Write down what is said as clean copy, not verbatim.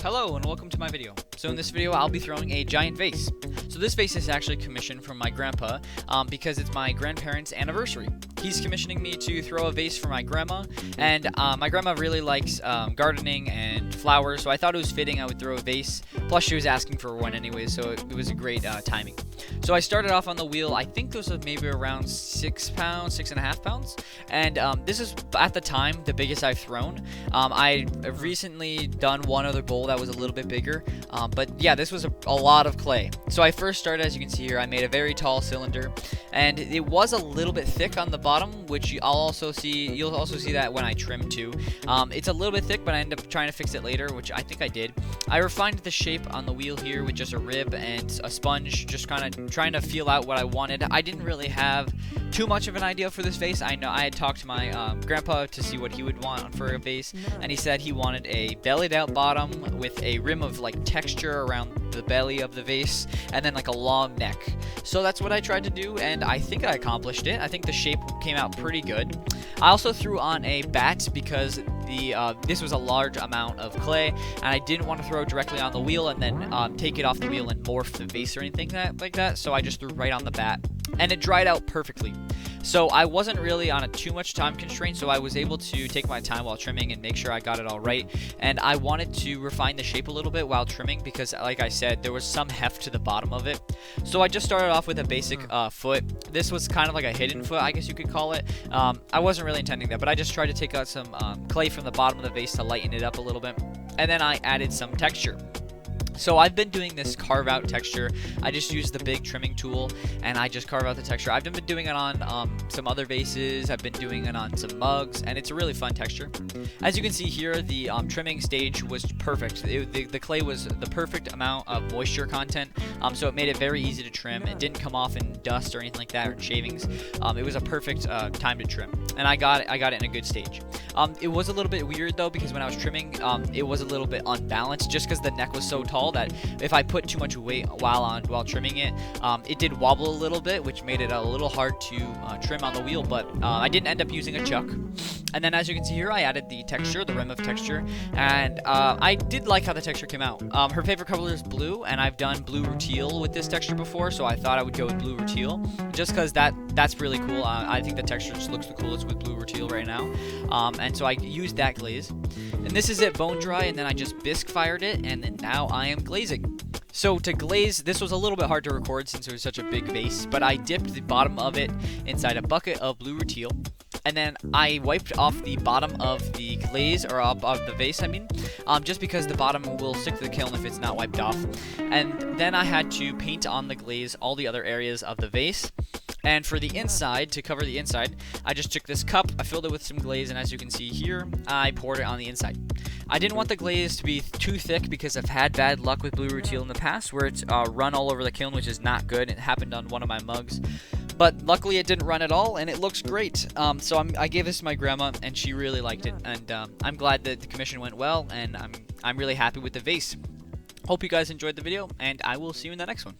Hello and welcome to my video. So in this video I'll be throwing a giant vase. So this vase is actually commissioned from my grandpa because it's my grandparents' anniversary. He's commissioning me to throw a vase for my grandma, and my grandma really likes gardening and flowers, so I thought it was fitting I would throw a vase. Plus she was asking for one anyway, so it was a great timing. So I started off on the wheel. I think this was maybe around 6 pounds, 6.5 pounds, and this is at the time the biggest I've thrown. I've recently done one other bowl that was a little bit bigger, but yeah, this was a lot of clay. So I first started, as you can see here, I made a very tall cylinder, and it was a little bit thick on the bottom, which you'll also see that when I trim too. It's a little bit thick, but I ended up trying to fix it later, which I think I did. I refined the shape on the wheel here with just a rib and a sponge, just kind of trying to feel out what I wanted. I didn't really have too much of an idea for this vase. I know I had talked to my grandpa to see what he would want for a vase, and he said he wanted a bellied out bottom with a rim of like texture around the belly of the vase, and then like a long neck. So that's what I tried to do, and I think I accomplished it. I think the shape came out pretty good. I also threw on a bat because this was a large amount of clay, and I didn't want to throw directly on the wheel and then take it off the wheel and morph the vase or anything like that. So I just threw right on the bat, and it dried out perfectly. So I wasn't really on a too much time constraint, so I was able to take my time while trimming and make sure I got it all right. And I wanted to refine the shape a little bit while trimming because, like I said, there was some heft to the bottom of it. So I just started off with a basic foot. This was kind of like a hidden foot, I guess you could call it. I wasn't really intending that, but I just tried to take out some clay from the bottom of the vase to lighten it up a little bit. And then I added some texture. So I've been doing this carve out texture. I just use the big trimming tool and I just carve out the texture. I've been doing it on some other vases. I've been doing it on some mugs, and it's a really fun texture. As you can see here, the trimming stage was perfect. The clay was the perfect amount of moisture content, so it made it very easy to trim. It didn't come off in dust or anything like that, or in shavings. It was a perfect time to trim, and I got it in a good stage. It was a little bit weird though, because when I was trimming, it was a little bit unbalanced just because the neck was so tall that if I put too much weight while trimming it, it did wobble a little bit, which made it a little hard to trim on the wheel. But I didn't end up using a chuck. And then, as you can see here, I added the texture, the rim of texture, and I did like how the texture came out. Her favorite color is blue, and I've done blue rutile with this texture before, so I thought I would go with blue rutile just because that's really cool. I think the texture just looks the coolest with blue rutile right now, and so I used that glaze. And this is it bone dry, and then I just bisque fired it, and then now I am glazing. So to glaze, this was a little bit hard to record since it was such a big vase, but I dipped the bottom of it inside a bucket of blue rutile, and then I wiped off the bottom of the glaze, or of the vase, I mean, just because the bottom will stick to the kiln if it's not wiped off. And then I had to paint on the glaze all the other areas of the vase. And for the inside, to cover the inside, I just took this cup, I filled it with some glaze, and as you can see here, I poured it on the inside. I didn't want the glaze to be too thick because I've had bad luck with blue rutile in the past where it's run all over the kiln, which is not good. It happened on one of my mugs. But luckily it didn't run at all, and it looks great. So I gave this to my grandma, and she really liked it. And I'm glad that the commission went well, and I'm really happy with the vase. Hope you guys enjoyed the video, and I will see you in the next one.